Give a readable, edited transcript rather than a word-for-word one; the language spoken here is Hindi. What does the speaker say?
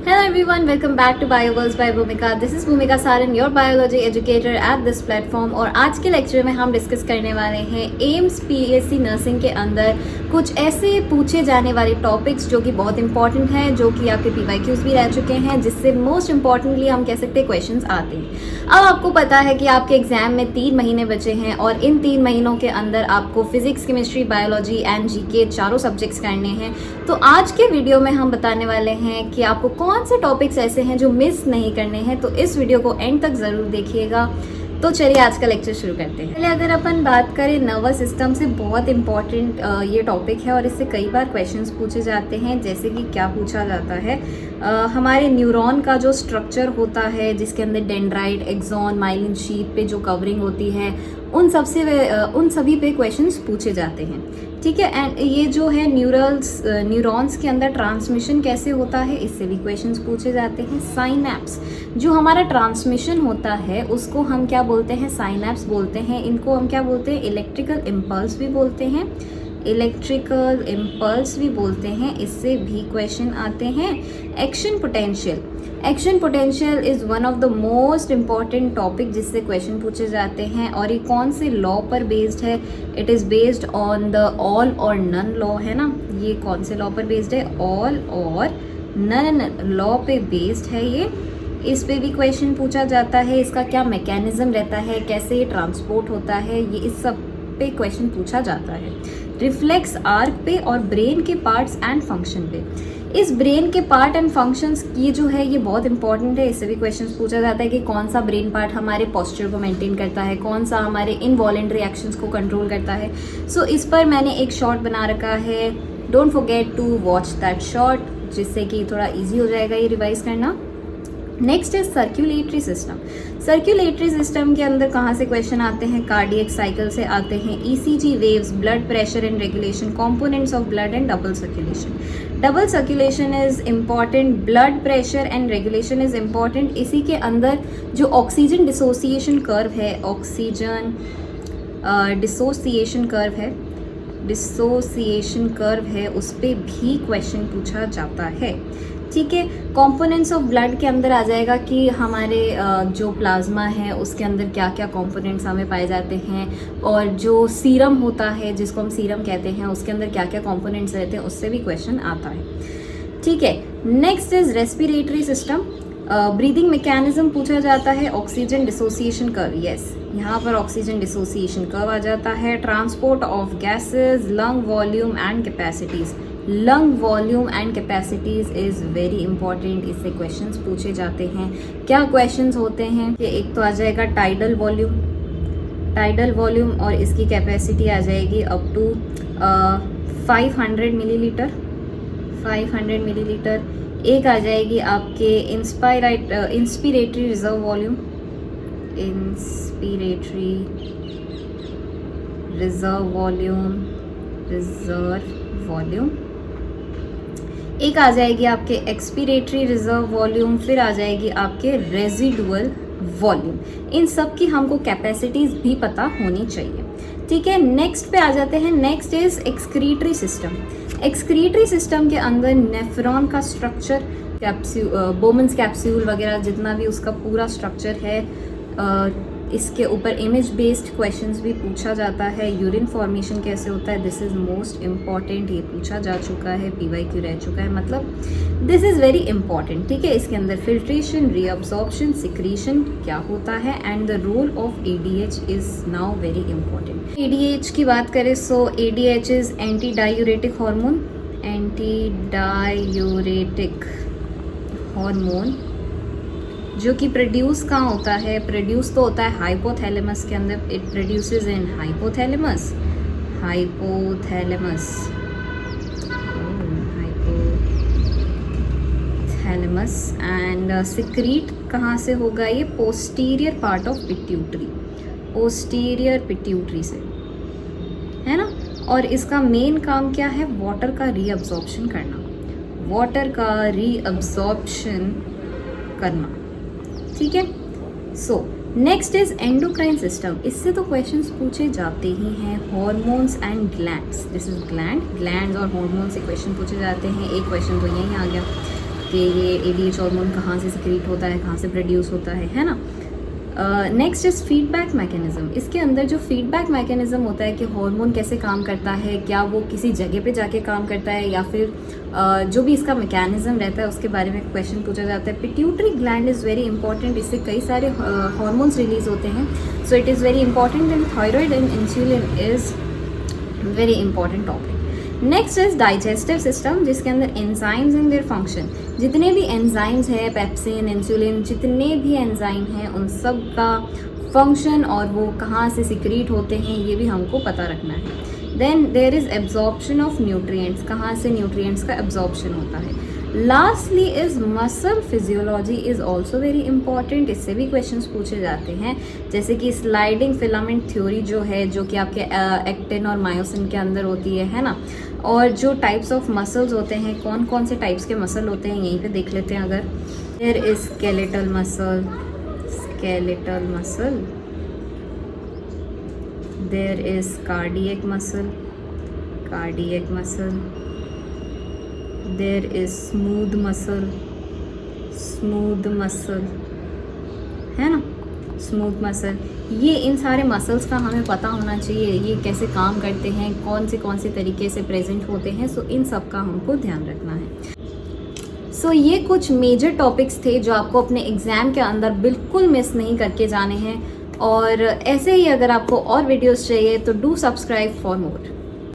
Hello everyone, welcome back to BioWorlds by Bhumika. This is Bhumika Saran, your biology educator at this platform. और आज के लेक्चर में हम डिस्कस करने वाले हैं एम्स पीएससी नर्सिंग के अंदर कुछ ऐसे पूछे जाने वाले टॉपिक्स जो कि बहुत इंपॉर्टेंट हैं, जो कि आपके PYQs भी रह चुके हैं, जिससे मोस्ट इंपॉर्टेंटली हम कह सकते हैं क्वेश्चंस आते हैं। अब आपको पता है कि आपके एग्जाम में 3 महीने बचे हैं और इन 3 महीनों के अंदर आपको physics, chemistry, biology and GK चारों सब्जेक्ट्स करने हैं। तो आज के वीडियो में हम बताने वाले हैं कि आपको कौन से टॉपिक्स ऐसे हैं जो मिस नहीं करने हैं, तो इस वीडियो को एंड तक ज़रूर देखिएगा। तो चलिए आज का लेक्चर शुरू करते हैं। पहले अगर अपन बात करें नर्वस सिस्टम से, बहुत इंपॉर्टेंट ये टॉपिक है और इससे कई बार क्वेश्चंस पूछे जाते हैं। जैसे कि क्या पूछा जाता है, हमारे न्यूरॉन का जो स्ट्रक्चर होता है, जिसके अंदर डेंड्राइट, एक्सॉन, माइलिन शीट पे जो कवरिंग होती है, उन सभी पे क्वेश्चंस पूछे जाते हैं। ठीक है, एंड ये जो है न्यूरॉन्स के अंदर ट्रांसमिशन कैसे होता है, इससे भी क्वेश्चंस पूछे जाते हैं। साइनैप्स, जो हमारा ट्रांसमिशन होता है उसको हम क्या बोलते हैं, साइनैप्स बोलते हैं। इनको हम क्या बोलते हैं, इलेक्ट्रिकल इम्पल्स भी बोलते हैं, इलेक्ट्रिकल इम्पल्स भी बोलते हैं, इससे भी क्वेश्चन आते हैं। Action potential, action potential is one of the most important topic जिससे क्वेश्चन पूछे जाते हैं। और ये कौन से लॉ पर बेस्ड है, it is based on the all और नन लॉ, है ना। ये कौन से लॉ पर बेस्ड है, ऑल और नन लॉ पे बेस्ड है ये। इस पे भी क्वेश्चन पूछा जाता है, इसका क्या मैकेनिज्म रहता है, कैसे ये ट्रांसपोर्ट होता है, ये इस सब पे क्वेश्चन पूछा जाता है। रिफ्लेक्स आर्क पे और ब्रेन के पार्ट्स एंड फंक्शन पे। इस ब्रेन के पार्ट एंड फंक्शंस की जो है ये बहुत इंपॉर्टेंट है, इससे भी क्वेश्चन पूछा जाता है कि कौन सा ब्रेन पार्ट हमारे पोस्चर को मेंटेन करता है, कौन सा हमारे इनवॉलेंटरी एक्शंस को कंट्रोल करता है। सो इस पर मैंने एक शॉर्ट बना रखा है, don't forget to watch that short, जिससे कि थोड़ा ईजी हो जाएगा ये रिवाइज करना। Next is circulatory system. Circulatory system के अंदर कहाँ से क्वेश्चन आते हैं, कार्डियक साइकिल से आते हैं, ECG waves, blood pressure and regulation, components of blood and double circulation. Double circulation is important, blood pressure and regulation is important. इसी के अंदर जो ऑक्सीजन डिसोसिएशन कर्व है, ऑक्सीजन डिसोसिएशन कर्व है, उस पर भी क्वेश्चन पूछा जाता है। ठीक है, कंपोनेंट्स ऑफ ब्लड के अंदर आ जाएगा कि हमारे जो प्लाज्मा है उसके अंदर क्या क्या कंपोनेंट्स हमें पाए जाते हैं, और जो सीरम होता है जिसको हम सीरम कहते हैं उसके अंदर क्या क्या कंपोनेंट्स रहते हैं, उससे भी क्वेश्चन आता है। ठीक है, next is respiratory system. Breathing mechanism पूछा जाता है, ऑक्सीजन डिसोसिएशन कर्व, यस यहाँ पर ऑक्सीजन डिसोसिएशन कर्व आ जाता है। Transport of gases, lung volume and capacities. Lung volume and capacities is very important, इससे क्वेश्चंस पूछे जाते हैं। क्या क्वेश्चंस होते हैं कि एक तो आ जाएगा टाइडल वॉल्यूम और इसकी कैपेसिटी आ जाएगी अप टू 500 मिलीलीटर। एक आ जाएगी आपके इंस्पिरेटरी रिजर्व वॉल्यूम। एक आ जाएगी आपके एक्सपीरेटरी रिजर्व वॉल्यूम, फिर आ जाएगी आपके रेजिडुअल वॉल्यूम। इन सब की हमको कैपेसिटीज भी पता होनी चाहिए। ठीक है, नेक्स्ट पे आ जाते हैं। Next is excretory system. Excretory system के अंदर नेफ्रॉन का स्ट्रक्चर, बोमन्स कैप्सूल वगैरह जितना भी उसका पूरा स्ट्रक्चर है, इसके ऊपर इमेज बेस्ड क्वेश्चंस भी पूछा जाता है। यूरिन फॉर्मेशन कैसे होता है, दिस इज़ मोस्ट इम्पॉर्टेंट, ये पूछा जा चुका है, PYQ रह चुका है, मतलब दिस इज़ वेरी इंपॉर्टेंट। ठीक है, इसके अंदर फिल्ट्रेशन, रीअब्जॉर्प्शन, सिक्रीशन क्या होता है, and the role of ADH is now very important. ADH की बात करें, so ADH is anti diuretic hormone, जो कि प्रोड्यूस कहाँ होता है, प्रोड्यूस तो होता है हाइपोथैलेमस के अंदर। It produces in hypothalamus and secrete कहाँ से होगा, ये पोस्टीरियर पार्ट ऑफ पिट्यूटरी से, है ना। और इसका मेन काम क्या है, वाटर का रीअब्जॉर्प्शन करना। ठीक है, so next is endocrine system. इससे तो क्वेश्चंस पूछे जाते ही हैं। Hormones and glands, this is glands और हॉर्मोन से क्वेश्चन पूछे जाते हैं। एक क्वेश्चन तो यहीं आ गया। कि ये ADH हार्मोन कहाँ से सिक्रीट होता है, कहाँ से प्रोड्यूस होता है ना। Next is feedback mechanism. इसके अंदर जो फीडबैक मैकेनिज़्म होता है कि हार्मोन कैसे काम करता है, क्या वो किसी जगह पे जाके काम करता है या फिर जो भी इसका मैकेनिज़्म रहता है उसके बारे में क्वेश्चन पूछा जाता है। Pituitary gland is very important, इससे कई सारे हार्मोन्स रिलीज होते हैं, so it is very important. And thyroid and insulin is very important topic. Next is digestive system, जिसके अंदर एंजाइम्स एंड देयर फंक्शन। जितने भी एंजाइम्स हैं, पेप्सिन, इंसुलिन, जितने भी एंजाइम हैं उन सब का फंक्शन और वो कहाँ से सिक्रीट होते हैं ये भी हमको पता रखना है। Then there is absorption of nutrients, कहाँ से न्यूट्रिएंट्स का एब्जॉर्प्शन होता है। Lastly is muscle physiology is also very important, इससे भी क्वेश्चंस पूछे जाते हैं, जैसे कि स्लाइडिंग फिलामेंट थ्योरी जो है, जो कि आपके एक्टिन और मायोसिन के अंदर होती है ना। और जो टाइप्स ऑफ मसल्स होते हैं, कौन कौन से टाइप्स के मसल होते हैं यहीं पे देख लेते हैं। अगर there is skeletal muscle, there is cardiac muscle, there is smooth muscle, है ना, स्मूथ मसल। ये इन सारे मसल्स का हमें पता होना चाहिए, ये कैसे काम करते हैं, कौन से तरीके से प्रेजेंट होते हैं, सो इन सब का हमको ध्यान रखना है। सो ये कुछ मेजर टॉपिक्स थे जो आपको अपने एग्ज़ाम के अंदर बिल्कुल मिस नहीं करके जाने हैं। और ऐसे ही अगर आपको और वीडियोस चाहिए तो डू सब्सक्राइब फॉर मोर।